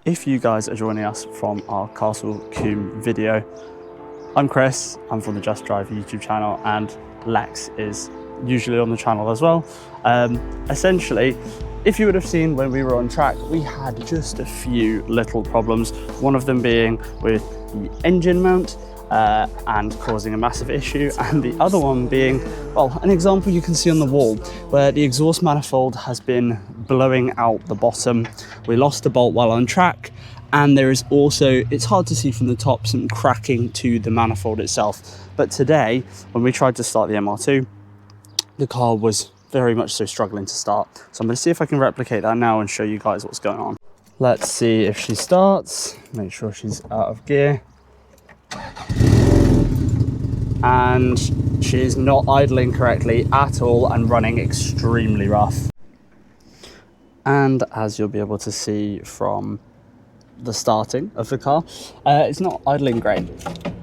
If you guys are joining us from our Castle Combe video, I'm Chris, I'm from the Just Drive YouTube channel, and Lex is usually on the channel as well. Essentially, if you would have seen when we were on track, we had just a few little problems, one of them being with the engine mount and causing a massive issue, and the other one being, well, an example you can see on the wall where the exhaust manifold has been blowing out the bottom. We lost a bolt while on track, and there is also, it's hard to see from the top, some cracking to the manifold itself. But today, when we tried to start the MR2, the car was very much so struggling to start. So I'm going to see if I can replicate that now and show you guys what's going on. Let's see if she starts, make sure she's out of gear. And she is not idling correctly at all and running extremely rough. And as you'll be able to see from the starting of the car, it's not idling great.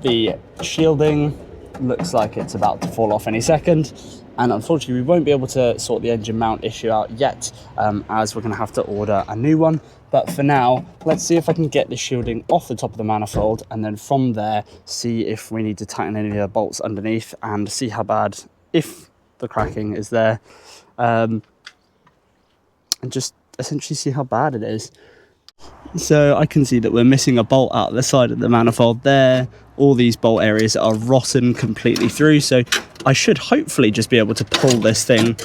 The shielding looks like it's about to fall off any second, and unfortunately we won't be able to sort the engine mount issue out yet, as we're going to have to order a new one. But for now, let's see if I can get the shielding off the top of the manifold, and then from there see if we need to tighten any of the bolts underneath and see how bad, if the cracking is there, and just essentially see how bad it is. So I can see that we're missing a bolt out the side of the manifold there. All these bolt areas are rotten completely through, so I should hopefully just be able to pull this thing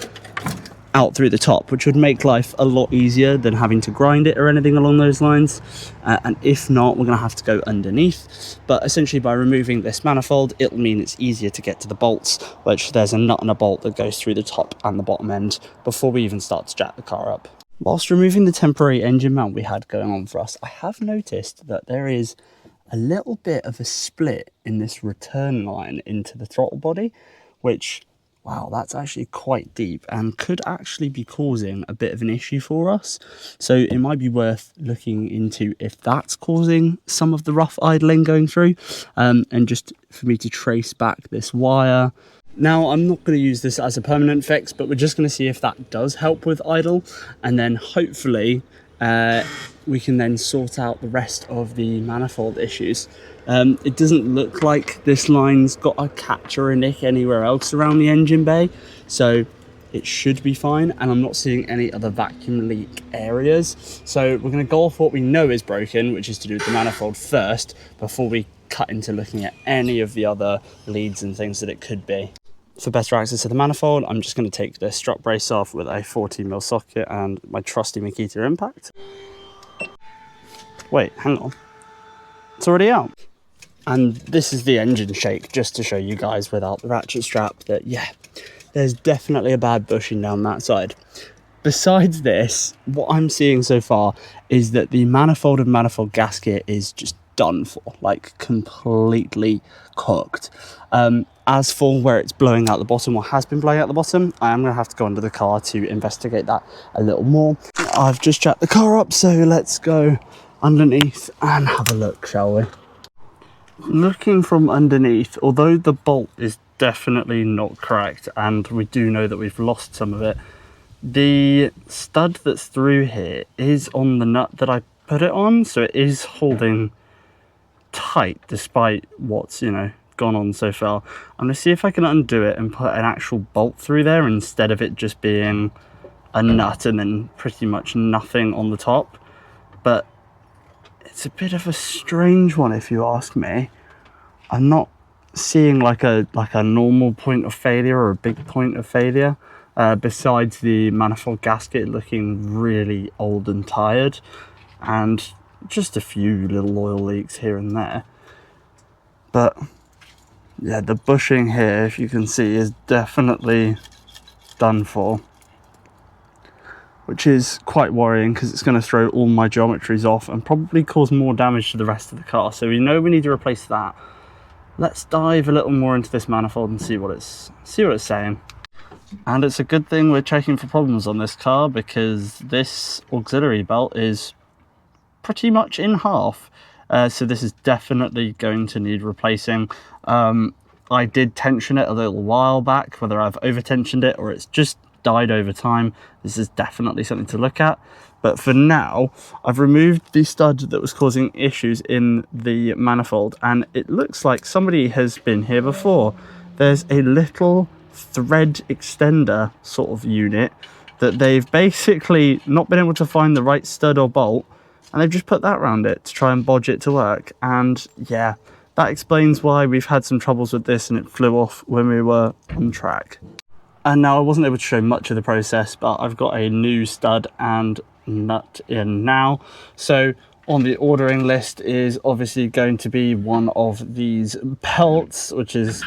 out through the top, which would make life a lot easier than having to grind it or anything along those lines. And if not, we're going to have to go underneath. But essentially by removing this manifold, it'll mean it's easier to get to the bolts, which there's a nut and a bolt that goes through the top and the bottom end before we even start to jack the car up. Whilst removing the temporary engine mount we had going on for us, I have noticed that there is a little bit of a split in this return line into the throttle body, which, wow, that's actually quite deep and could actually be causing a bit of an issue for us. So it might be worth looking into if that's causing some of the rough idling going through, and just for me to trace back this wire. Now, I'm not going to use this as a permanent fix, but we're just going to see if that does help with idle, and then hopefully we can then sort out the rest of the manifold issues. It doesn't look like this line's got a catch or a nick anywhere else around the engine bay, so it should be fine, and I'm not seeing any other vacuum leak areas. So we're going to go off what we know is broken, which is to do with the manifold first, before we cut into looking at any of the other leads and things that it could be. For better access to the manifold, I'm just going to take the strut brace off with a 14mm socket and my trusty Makita impact. Wait, hang on. It's already out. And this is the engine shake, just to show you guys without the ratchet strap that, yeah, there's definitely a bad bushing down that side. Besides this, what I'm seeing so far is that the manifold and manifold gasket is just done for, like completely cooked. As for where it's blowing out the bottom, or has been blowing out the bottom, I am going to have to go under the car to investigate that a little more. I've just jacked the car up, so let's go underneath and have a look, shall we? Looking from underneath, although the bolt is definitely not correct and we do know that we've lost some of it, the stud that's through here is on the nut that I put it on, so it is holding tight despite what's, you know, gone on so far. I'm going to see if I can undo it and put an actual bolt through there instead of it just being a nut and then pretty much nothing on the top. But it's a bit of a strange one, if you ask me. I'm not seeing like a normal point of failure or a big point of failure, besides the manifold gasket looking really old and tired, and just a few little oil leaks here and there. But yeah, the bushing here, if you can see, is definitely done for, which is quite worrying because it's going to throw all my geometries off and probably cause more damage to the rest of the car. So we know we need to replace that. Let's dive a little more into this manifold and see what it's saying. And it's a good thing we're checking for problems on this car, because this auxiliary belt is pretty much in half. So this is definitely going to need replacing. I did tension it a little while back, whether I've over tensioned it or it's just died over time, this is definitely something to look at. But for now, I've removed the stud that was causing issues in the manifold, and it looks like somebody has been here before. There's a little thread extender sort of unit that they've basically not been able to find the right stud or bolt, and they've just put that around it to try and bodge it to work. And yeah, that explains why we've had some troubles with this and it flew off when we were on track. And now I wasn't able to show much of the process, but I've got a new stud and nut in now. So on the ordering list is obviously going to be one of these belts, which is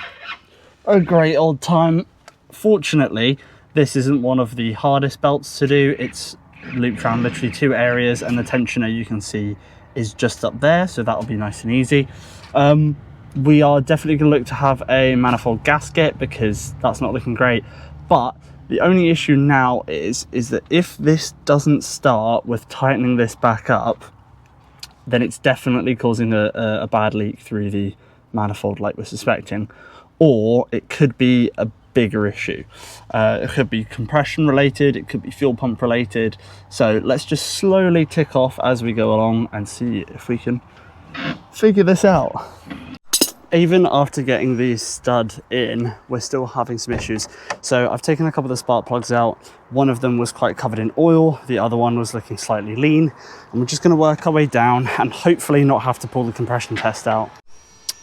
a great old time. Fortunately, this isn't one of the hardest belts to do. It's looped around literally 2 areas, and the tensioner you can see is just up there, so that'll be nice and easy. We are definitely going to look to have a manifold gasket because that's not looking great. But the only issue now is that if this doesn't start with tightening this back up, then it's definitely causing a bad leak through the manifold like we're suspecting. Or it could be a bigger issue. It could be compression related, it could be fuel pump related. So let's just slowly tick off as we go along and see if we can figure this out. Even after getting the stud in, we're still having some issues. So I've taken a couple of the spark plugs out. One of them was quite covered in oil, the other one was looking slightly lean, and we're just going to work our way down and hopefully not have to pull the compression test out.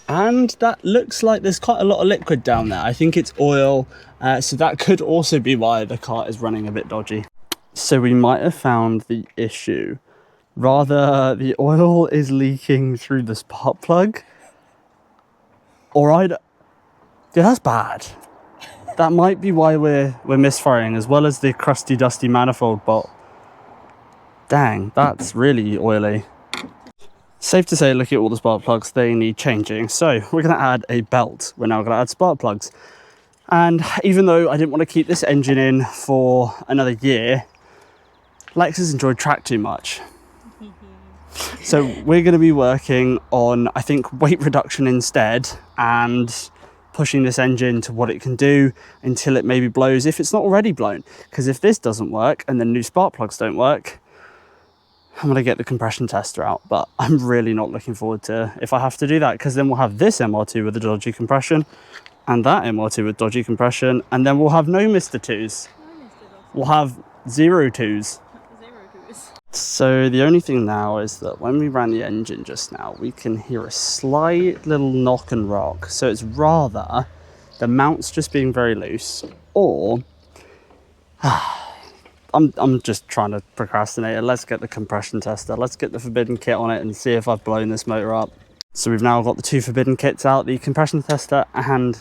And that looks like there's quite a lot of liquid down there. I think it's oil, so that could also be why the car is running a bit dodgy. So we might have found the issue. Rather, the oil is leaking through the spark plug. Yeah, that's bad. That might be why we're misfiring, as well as the crusty, dusty manifold, but dang, that's really oily. Safe to say, look at all the spark plugs, they need changing. So we're going to add a belt. We're now going to add spark plugs. And even though I didn't want to keep this engine in for another year, Lex has enjoyed track too much. So we're going to be working on, I think, weight reduction instead, and pushing this engine to what it can do until it maybe blows, if it's not already blown. Because if this doesn't work and the new spark plugs don't work, I'm going to get the compression tester out. But I'm really not looking forward to if I have to do that, because then we'll have this MR2 with a dodgy compression and that MR2 with dodgy compression, and then we'll have no Mr. 2s. We'll have 0 2s. So the only thing now is that when we ran the engine just now, we can hear a slight little knock and rock. So it's rather the mount's just being very loose, or I'm just trying to procrastinate it. Let's get the compression tester. Let's get the forbidden kit on it and see if I've blown this motor up. So we've now got the 2 forbidden kits out, the compression tester and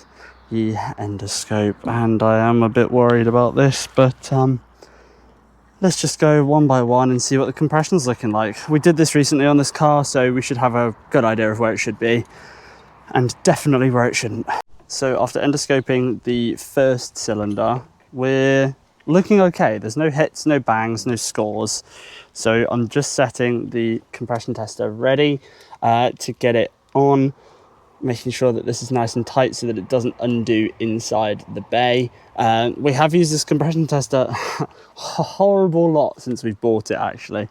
the endoscope. And I am a bit worried about this, but let's just go one by one and see what the compression's looking like. We did this recently on this car, so we should have a good idea of where it should be, and definitely where it shouldn't. So after endoscoping the first cylinder, we're looking okay. There's no hits, no bangs, no scores. So I'm just setting the compression tester ready to get it on, making sure that this is nice and tight so that it doesn't undo inside the bay. We have used this compression tester a horrible lot since we've bought it, actually.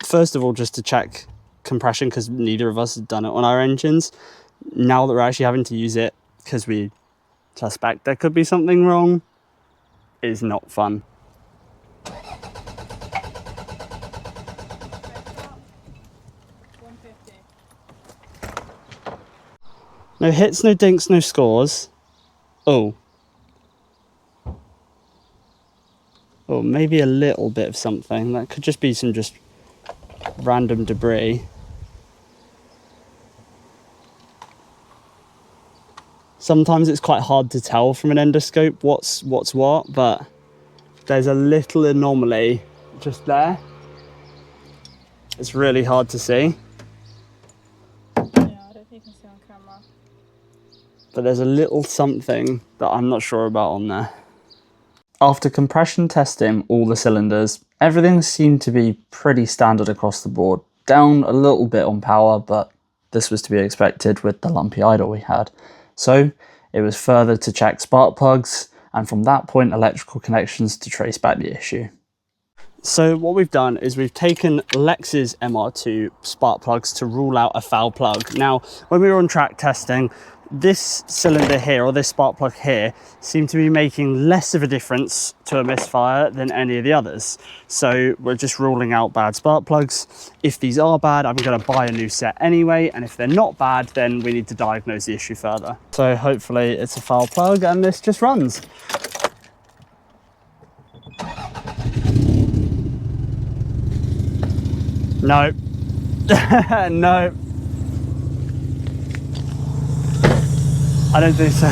First of all, just to check compression, because neither of us have done it on our engines. Now that we're actually having to use it because we suspect there could be something wrong, is not fun. No hits, no dinks, no scores. Oh, maybe a little bit of something. That could just be some just random debris. Sometimes it's quite hard to tell from an endoscope what's what, but there's a little anomaly just there. It's really hard to see. But there's a little something that I'm not sure about on there. After compression testing all the cylinders, everything seemed to be pretty standard across the board. Down a little bit on power, but this was to be expected with the lumpy idle we had. So it was further to check spark plugs and from that point, electrical connections to trace back the issue. So what we've done is we've taken Lex's MR2 spark plugs to rule out a foul plug. Now, when we were on track testing, this cylinder here, or this spark plug here, seemed to be making less of a difference to a misfire than any of the others. So we're just ruling out bad spark plugs. If these are bad, I'm going to buy a new set anyway. And if they're not bad, then we need to diagnose the issue further. So hopefully it's a foul plug and this just runs. No. No. I don't think so.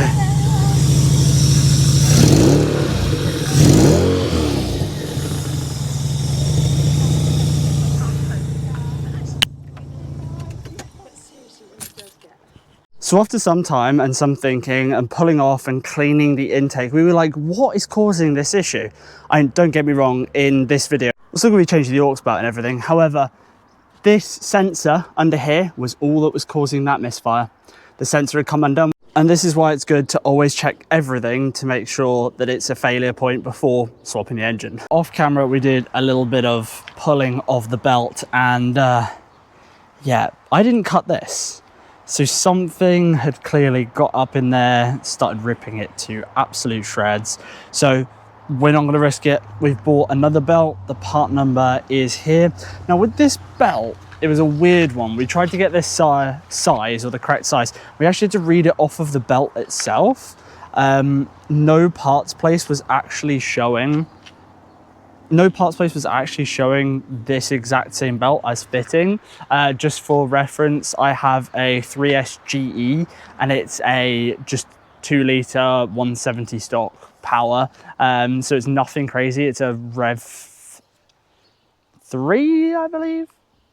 So after some time and some thinking and pulling off and cleaning the intake, we were like, what is causing this issue? And don't get me wrong, in this video, we're still going to be changing the aux belt and everything. However, this sensor under here was all that was causing that misfire. The sensor had come undone. And this is why it's good to always check everything to make sure that it's a failure point before swapping the engine. Off camera, we did a little bit of pulling of the belt and yeah, I didn't cut this. So something had clearly got up in there, started ripping it to absolute shreds. So we're not going to risk it. We've bought another belt. The part number is here. Now with this belt, it was a weird one. We tried to get this size, or the correct size. We actually had to read it off of the belt itself. No parts place was actually showing. No parts place was actually showing this exact same belt as fitting. Just for reference, I have a 3S GE and it's a just 2 litre 170 stock power. So it's nothing crazy. It's a Rev 3, I believe.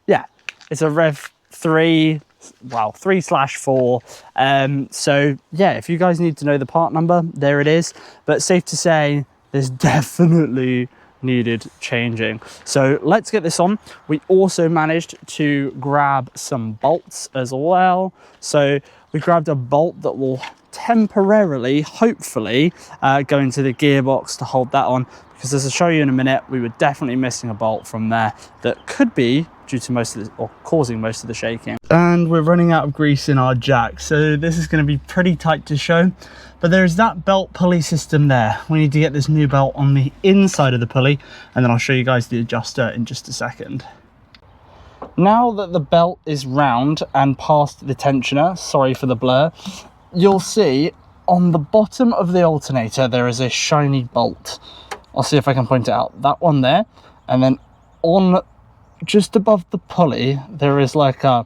Yeah, it's a Rev 3, well, 3/4. So yeah, if you guys need to know the part number, there it is. But safe to say, there's definitely needed changing. So let's get this on. We also managed to grab some bolts as well. So we grabbed a bolt that will temporarily, hopefully, go into the gearbox to hold that on, because as I'll show you in a minute, we were definitely missing a bolt from there that could be due to most of the, or causing most of the shaking. And we're running out of grease in our jack, so this is going to be pretty tight to show, but there's that belt pulley system there. We need to get this new belt on the inside of the pulley, and then I'll show you guys the adjuster in just a second. Now that the belt is round and past the tensioner, sorry for the blur, you'll see on the bottom of the alternator there is a shiny bolt. I'll see if I can point it out. That one there, and then on just above the pulley there is like a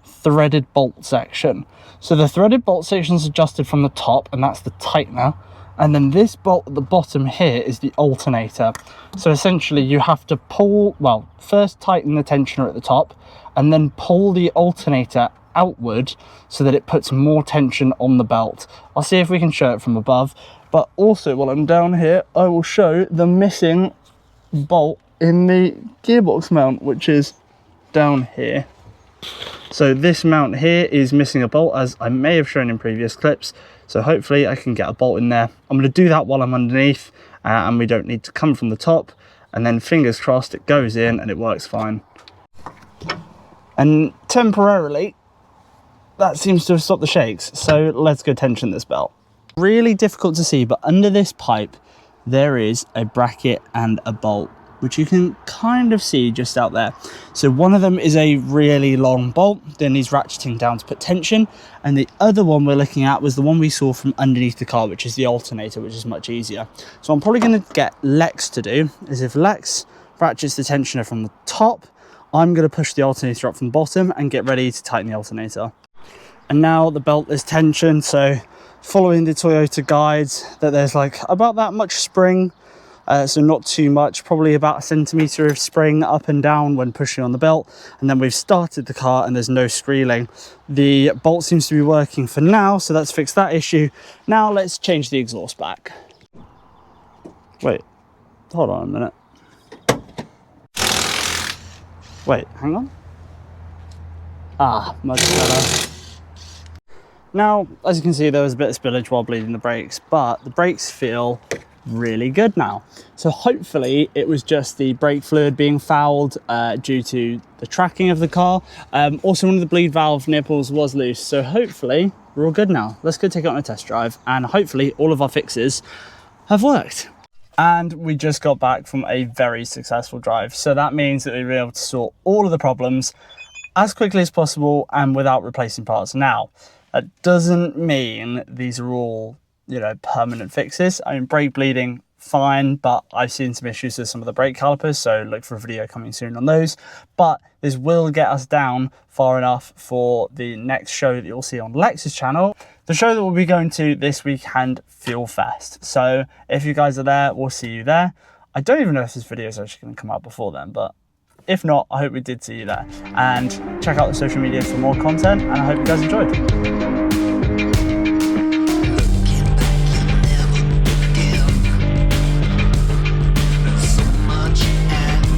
threaded bolt section. So the threaded bolt section is adjusted from the top, and that's the tightener, and then this bolt at the bottom here is the alternator. So essentially you have to pull, well, first tighten the tensioner at the top and then pull the alternator outward so that it puts more tension on the belt. I'll see if we can show it from above, but also while I'm down here I will show the missing bolt in the gearbox mount, which is down here. So this mount here is missing a bolt, as I may have shown in previous clips, so hopefully I can get a bolt in there. I'm going to do that while I'm underneath, and we don't need to come from the top, and then fingers crossed it goes in and it works fine. And temporarily that seems to have stopped the shakes, so let's go tension this belt. Really difficult to see, but under this pipe there is a bracket and a bolt, which you can kind of see just out there. So one of them is a really long bolt that needs ratcheting down to put tension, and the other one we're looking at was the one we saw from underneath the car, which is the alternator, which is much easier. So I'm probably going to get Lex to do is, if Lex ratchets the tensioner from the top, I'm going to push the alternator up from the bottom and get ready to tighten the alternator. And now the belt is tensioned, so following the Toyota guides, that there's like about that much spring, so not too much, probably about 1 centimetre of spring up and down when pushing on the belt. And then we've started the car and there's no squealing. The bolt seems to be working for now, so let's fix that issue. Now let's change the exhaust back. Wait, hold on a minute. Wait, hang on. Ah, much better. Now, as you can see, there was a bit of spillage while bleeding the brakes, but the brakes feel really good now. So hopefully it was just the brake fluid being fouled due to the tracking of the car. Also, one of the bleed valve nipples was loose, so hopefully we're all good now. Let's go take it on a test drive, and hopefully all of our fixes have worked. And we just got back from a very successful drive, so that means that we were able to sort all of the problems as quickly as possible and without replacing parts. Now, that doesn't mean these are all, you know, permanent fixes. I mean, brake bleeding, fine, but I've seen some issues with some of the brake calipers, so look for a video coming soon on those. But this will get us down far enough for the next show that you'll see on Lex's channel, the show that we'll be going to this weekend, Fuel Fest. So if you guys are there, we'll see you there. I don't even know if this video is actually going to come out before then, but if not, I hope we did see you there. And check out the social media for more content, and I hope you guys enjoyed.